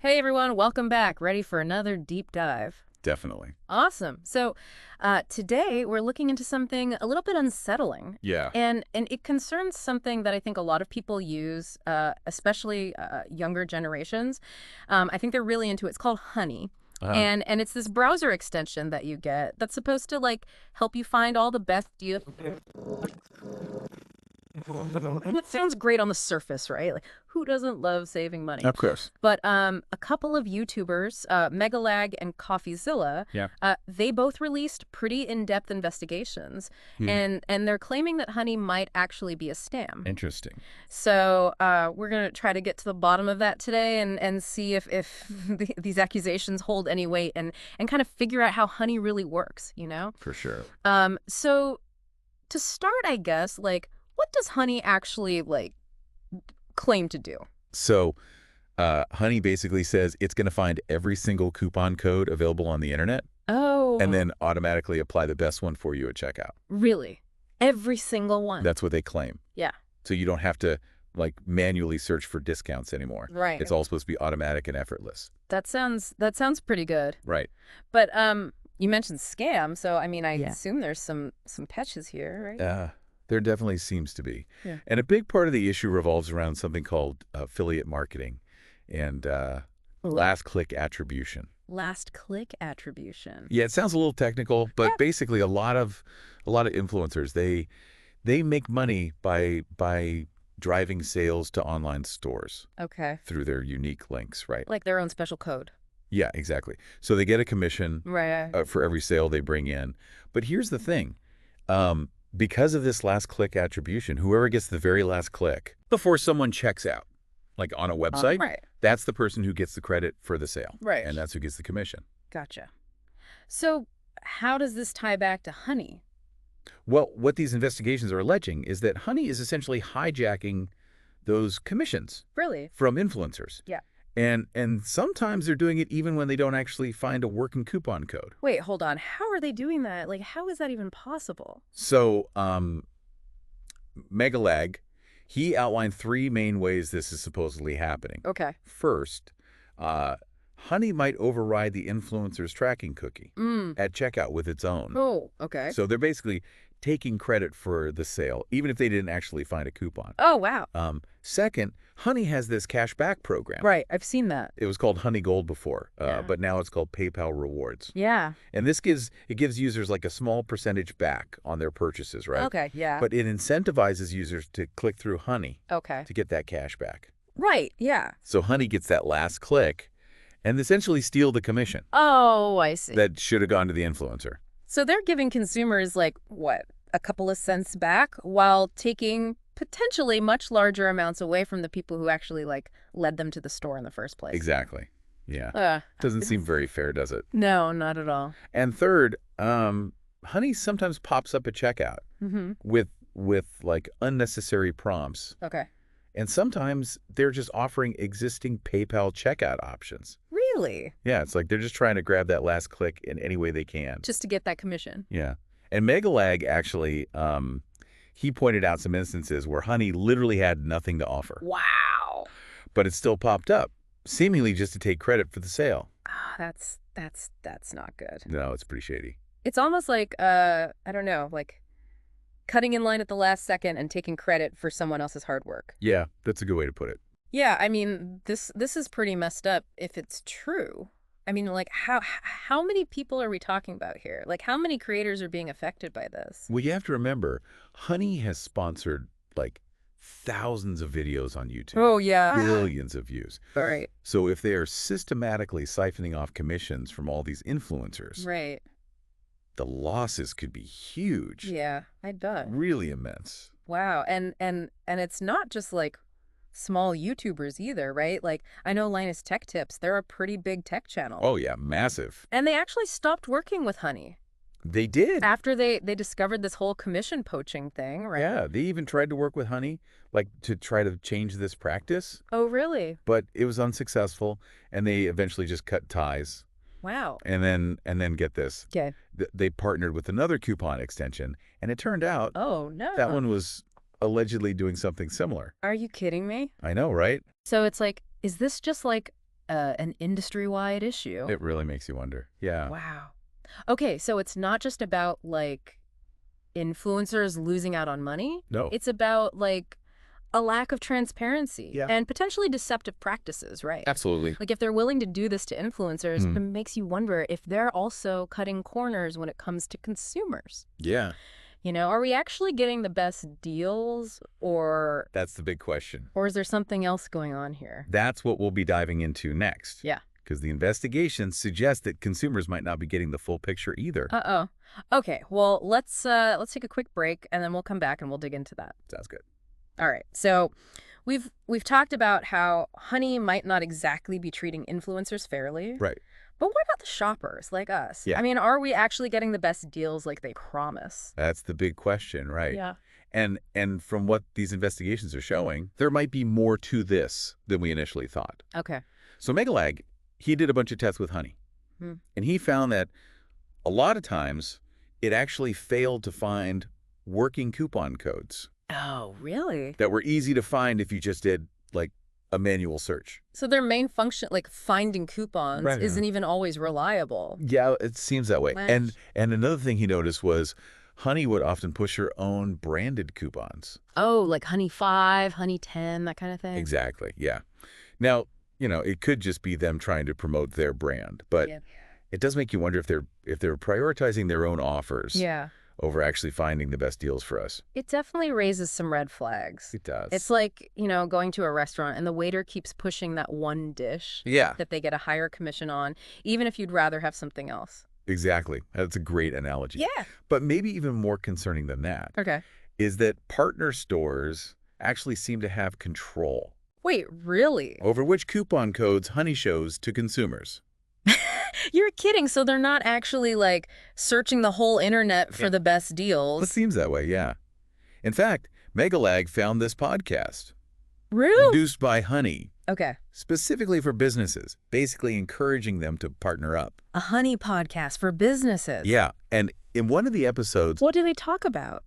Hey everyone, welcome back. Ready for another deep dive. Definitely. Awesome. So today we're looking into something a little bit unsettling. Yeah. And it concerns something that I think a lot of people use, especially younger generations. I think they're really into it. It's called Honey. Uh, And it's this browser extension that you get that's supposed to like help you find all the best deals. It sounds great on the surface, right? Like, who doesn't love saving money? of course. But a couple of YouTubers, Megalag and CoffeeZilla, Yeah. they both released pretty in-depth investigations, Hmm. and they're claiming that honey might actually be a scam. Interesting. So we're gonna try to get to the bottom of that today and see if these accusations hold any weight and kind of figure out how honey really works, you know? For sure. So to start, I guess, like, what does honey actually like claim to do? So, Honey basically says it's going to find every single coupon code available on the internet and Oh, then automatically apply the best one for you at checkout. really? Every single one? That's what they claim. Yeah, So you don't have to like manually search for discounts anymore. right. It's all supposed to be automatic and effortless. That sounds pretty good. Right. But you mentioned scam, so I mean, I Yeah. assume there's some patches here, right? There definitely seems to be. Yeah. And a big part of the issue revolves around something called affiliate marketing and last click attribution. Last click attribution. Yeah, it sounds a little technical, but Yeah. basically a lot of influencers, they make money by driving sales to online stores Okay. through their unique links, right? Like their own special code. Yeah, exactly. So they get a commission Right. for every sale they bring in. But here's the thing. Because of this last click attribution, whoever gets the very last click before someone checks out, like on a website, Right. that's the person who gets the credit for the sale. Right. And that's who gets the commission. Gotcha. So how does this tie back to honey? Well, what these investigations are alleging is that Honey is essentially hijacking those commissions Really? from influencers. Yeah. And sometimes they're doing it even when they don't actually find a working coupon code. Wait, hold on. How are they doing that? Like, how is that even possible? So, Megalag, he outlined three main ways this is supposedly happening. Okay. First, Honey might override the influencer's tracking cookie Mm. at checkout with its own. Oh, okay. So they're basically taking credit for the sale, even if they didn't actually find a coupon. Oh, wow. Second, Honey has this cash back program. Right. I've seen that. It was called Honey Gold before, Yeah. but now it's called PayPal Rewards. Yeah. And this gives users like a small percentage back on their purchases, right? Okay. Yeah. But it incentivizes users to click through Honey Okay. to get that cash back. Right. Yeah. So Honey gets that last click and essentially steal the commission Oh, I see. that should have gone to the influencer. So they're giving consumers like what, a couple of cents back while taking potentially much larger amounts away from the people who actually like led them to the store in the first place. Exactly. Yeah. Uh, Doesn't seem very fair, does it? no, not at all. And third, Honey sometimes pops up at checkout Mm-hmm. with like unnecessary prompts. Okay. And sometimes they're just offering existing PayPal checkout options. Really? Yeah, it's like they're just trying to grab that last click in any way they can. Just to get that commission. Yeah. And Megalag actually, he pointed out some instances where Honey literally had nothing to offer, Wow. but it still popped up, seemingly just to take credit for the sale. Ah, that's not good. No, it's pretty shady. It's almost like I don't know, like cutting in line at the last second and taking credit for someone else's hard work. Yeah, that's a good way to put it. Yeah, I mean, this is pretty messed up if it's true. I mean, like how many people are we talking about here? Like how many creators are being affected by this? Well, you have to remember, Honey has sponsored like thousands of videos on YouTube. Oh, yeah. Billions of views. All right. So if they are systematically siphoning off commissions from all these influencers, Right. the losses could be huge. Yeah, I bet. Really immense. Wow. And it's not just like small YouTubers either, right? Like I know Linus Tech Tips, they're a pretty big tech channel. Oh, yeah, massive. And they actually stopped working with Honey They did. after they discovered this whole commission poaching thing, right? Yeah, they even tried to work with Honey, like to try to change this practice, Oh, really? but it was unsuccessful, and they eventually just cut ties. Wow. And then get this. Okay. They partnered with another coupon extension, and it turned out Oh, no. that one was allegedly doing something similar. Are you kidding me? I know, right? So it's like, is this just like an industry-wide issue. It really makes you wonder. Yeah. Wow. Okay, so it's not just about, like, influencers losing out on money. No. It's about, like, a lack of transparency Yeah. and potentially deceptive practices, right? Absolutely. Like, if they're willing to do this to influencers, it makes you wonder if they're also cutting corners when it comes to consumers. Yeah. You know, are we actually getting the best deals, or That's the big question. is there something else going on here? That's what we'll be diving into next. Yeah. Because the investigations suggest that consumers might not be getting the full picture either. Uh-oh. Okay, well, let's take a quick break, and then we'll come back and we'll dig into that. Sounds good. All right. So we've talked about how Honey might not exactly be treating influencers fairly. Right. But what about the shoppers like us? Yeah. I mean, are we actually getting the best deals like they promise? That's the big question, right? Yeah. And from what these investigations are showing, there might be more to this than we initially thought. Okay. So Megalag, he did a bunch of tests with Honey. And he found that a lot of times it actually failed to find working coupon codes Oh, really? that were easy to find if you just did like a manual search. So their main function, like finding coupons, Right, yeah. isn't even always reliable. Yeah, it seems that way. Right. And another thing he noticed was Honey would often push her own branded coupons. Oh, like Honey 5, Honey 10, that kind of thing? Exactly, yeah. Now, it could just be them trying to promote their brand, but Yeah. it does make you wonder if they're prioritizing their own offers Yeah. over actually finding the best deals for us. It definitely raises some red flags. It does. It's like, going to a restaurant and the waiter keeps pushing that one dish Yeah, that they get a higher commission on, even if you'd rather have something else. exactly. That's a great analogy. Yeah. But maybe even more concerning than that Okay. is that partner stores actually seem to have control Wait, really? over which coupon codes Honey shows to consumers. You're kidding. So they're not actually like searching the whole internet for the best It deals. seems that way, yeah. In fact, Megalag found this podcast, Really? produced by Honey, Okay. specifically for businesses, basically encouraging them to partner up. A Honey podcast for businesses. Yeah, and in one of the episodes, What do they talk about?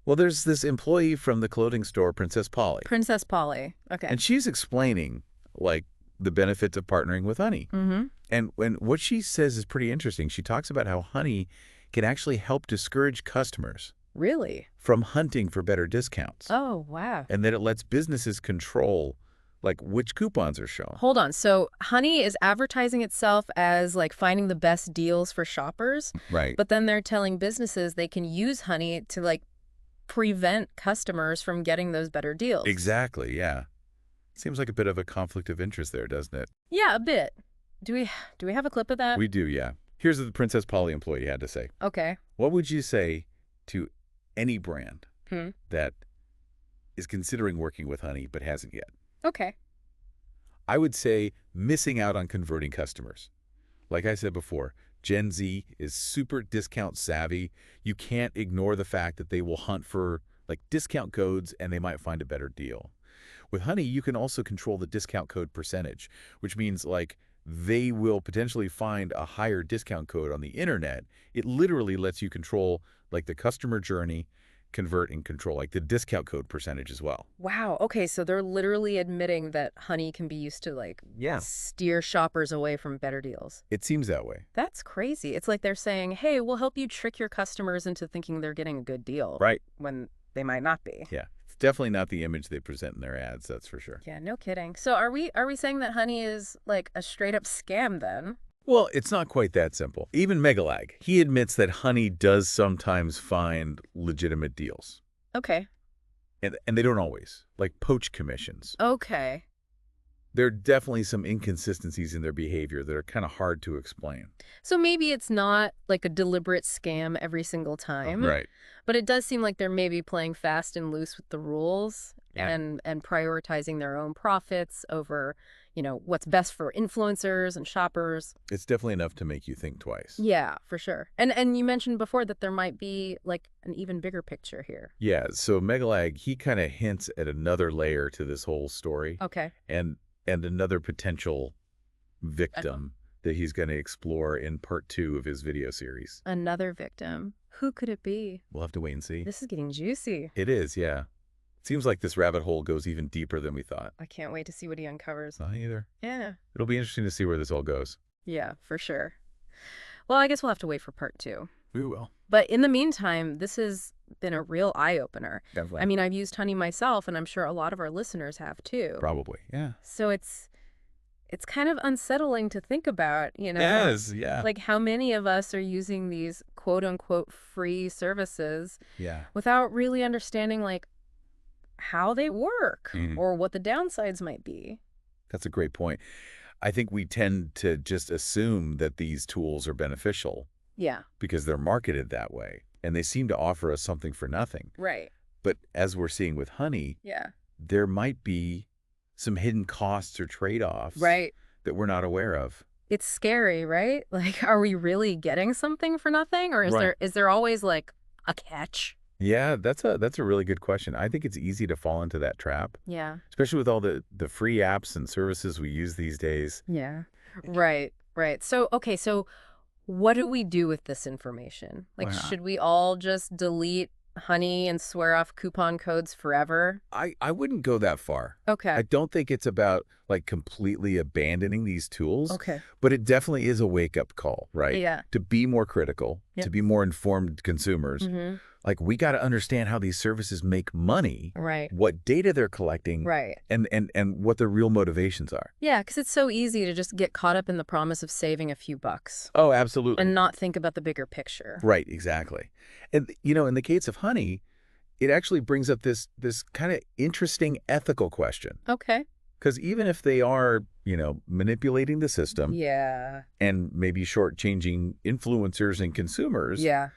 well, there's this employee from the clothing store, Princess Polly, Princess Polly. Okay. and she's explaining, like, the benefits of partnering with Honey. Mm-hmm. And what she says is pretty interesting. She talks about how Honey can actually help discourage customers Really? from hunting for better discounts, Oh, wow. and that it lets businesses control, like, which coupons are shown. Hold on. So Honey is advertising itself as like finding the best deals for shoppers, Right. but then they're telling businesses they can use Honey to like prevent customers from getting those better deals. Exactly, yeah. Seems like a bit of a conflict of interest there, doesn't it? Yeah, a bit. Do we have a clip of that? We do, yeah. Here's what the Princess Polly employee had to say. Okay. What would you say to any brand that is considering working with Honey but hasn't yet? Okay. I would say missing out on converting customers. Like I said before, Gen Z is super discount savvy. You can't ignore the fact that they will hunt for like discount codes and they might find a better deal. With Honey, you can also control the discount code percentage, which means like they will potentially find a higher discount code on the internet. It literally lets you control like the customer journey, convert and control like the discount code percentage as well. Wow. Okay, so they're literally admitting that Honey can be used to like steer shoppers away from better deals. It seems that way. That's crazy. It's like they're saying, "Hey, we'll help you trick your customers into thinking they're getting a good deal." Right. When they might not be. Yeah. It's definitely not the image they present in their ads, that's for sure. Yeah, no kidding. So are we saying that Honey is like a straight up scam then? Well, it's not quite that simple. Even Megalag, he admits that Honey does sometimes find legitimate deals. Okay. And they don't always, like poach commissions. Okay. There are definitely some inconsistencies in their behavior that are kind of hard to explain. So maybe it's not like a deliberate scam every single time. Right. But it does seem like they're maybe playing fast and loose with the rules and prioritizing their own profits over, what's best for influencers and shoppers. It's definitely enough to make you think twice. Yeah, for sure. And you mentioned before that there might be like an even bigger picture here. Yeah, so Megalag, he kind of hints at another layer to this whole story. Okay. And another potential victim that he's going to explore in part 2 of his video series. Another victim. Who could it be? We'll have to wait and see. This is getting juicy. It is, yeah. Seems like this rabbit hole goes even deeper than we thought. I can't wait to see what he uncovers. Not either. Yeah. It'll be interesting to see where this all goes. Yeah, for sure. Well, I guess we'll have to wait for part 2. We will. But in the meantime, this has been a real eye-opener. Definitely. I mean, I've used honey myself, and I'm sure a lot of our listeners have too. Probably, yeah. So it's kind of unsettling to think about, Yes, yeah. like how many of us are using these quote-unquote free services Yeah. without really understanding, like, how they work Mhm. or what the downsides might be. That's a great point. I think we tend to just assume that these tools are beneficial Yeah, because they're marketed that way, and they seem to offer us something for nothing. right. But as we're seeing with honey, Yeah, there might be some hidden costs or trade-offs right. that we're not aware of. It's scary, right? Like, are we really getting something for nothing? Or Right. is there always, like, a catch? Yeah, that's a really good question. I think it's easy to fall into that trap, Yeah. especially with all the free apps and services we use these days. Yeah. Right, right. So, okay, so what do we do with this information? Like, Well, should we all just delete honey and swear off coupon codes forever? I wouldn't go that far. I Okay. don't think it's about like completely abandoning these tools, Okay. but it definitely is a wake-up call, right? Yeah. To be more critical, Yep. to be more informed consumers. Mm-hmm. Like, we got to understand how these services make money, Right. what data they're collecting, Right. and what their real motivations are. Yeah, because it's so easy to just get caught up in the promise of saving a few bucks Oh, absolutely. and not think about the bigger picture. Right, exactly. And, in the case of honey, it actually brings up this kind of interesting ethical question. Okay. Because even if they are, manipulating the system Yeah. and maybe shortchanging influencers and consumers, Yeah.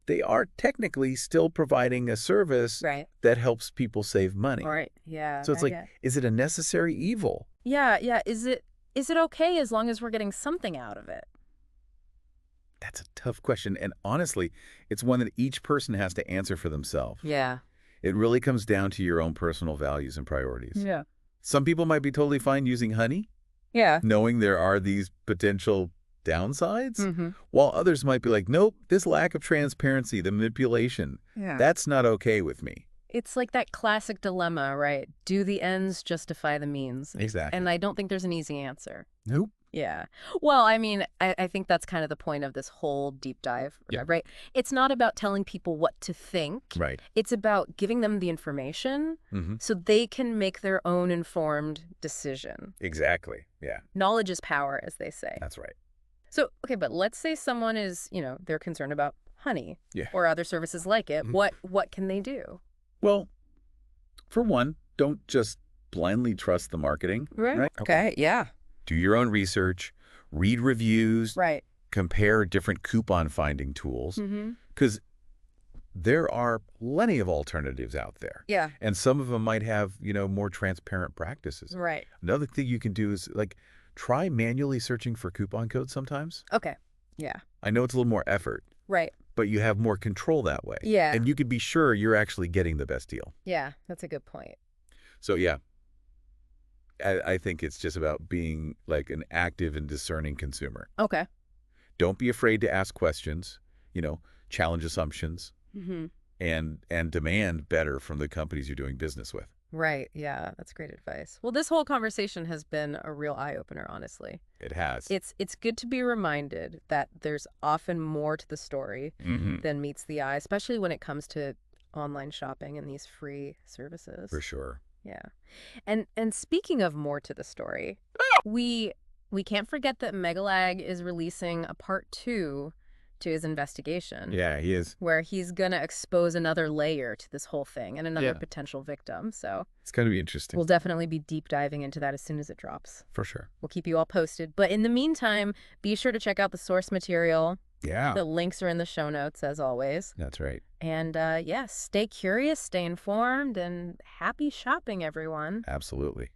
they are technically still providing a service Right. that helps people save money. All right. Yeah. So it's like, is it a necessary evil? Yeah. Yeah. Is it okay as long as we're getting something out of it? That's a tough question. And honestly, it's one that each person has to answer for themselves. Yeah. It really comes down to your own personal values and priorities. Yeah. Some people might be totally fine using honey, Yeah. knowing there are these potential downsides, Mm-hmm. while others might be like, nope, this lack of transparency, the manipulation, Yeah. that's not okay with me. It's like that classic dilemma, right? Do the ends justify the means? Exactly. And I don't think there's an easy answer. Nope. Yeah. Well, I mean, I think that's kind of the point of this whole deep dive, Yeah. right? It's not about telling people what to think. Right. It's about giving them the information Mm-hmm. so they can make their own informed decision. Exactly. Yeah, Knowledge is power, as they say. that's right. So, okay, but let's say someone is, they're concerned about honey Yeah. or other services like it. Mhm. What can they do? Well, for one, don't just blindly trust the marketing. Right. Okay. Yeah. Do your own research, read reviews, Right. compare different coupon finding tools, Mm-hmm. because there are plenty of alternatives out there. Yeah. And some of them might have, more transparent practices. Right. Another thing you can do is try manually searching for coupon codes sometimes. Okay. Yeah. I know it's a little more effort, Right. but you have more control that way. Yeah. And you can be sure you're actually getting the best deal. Yeah. That's a good point. So yeah, I think it's just about being like an active and discerning consumer. Okay. Don't be afraid to ask questions, challenge assumptions, Mm-hmm. and demand better from the companies you're doing business with. Right. Yeah. That's great advice. Well, this whole conversation has been a real eye-opener, honestly. It has. It's good to be reminded that there's often more to the story Mhm. than meets the eye, especially when it comes to online shopping and these free services. For sure. Yeah. And speaking of more to the story, we can't forget that Megalag is releasing a part 2 to his investigation. Yeah, he is. Where he's going to expose another layer to this whole thing and another Yeah. potential victim. So It's going to be interesting. we'll definitely be deep diving into that as soon as it drops. For sure. We'll keep you all posted. But in the meantime, be sure to check out the source material. Yeah. The links are in the show notes, as always. That's right. And stay curious, stay informed, and happy shopping, everyone. Absolutely.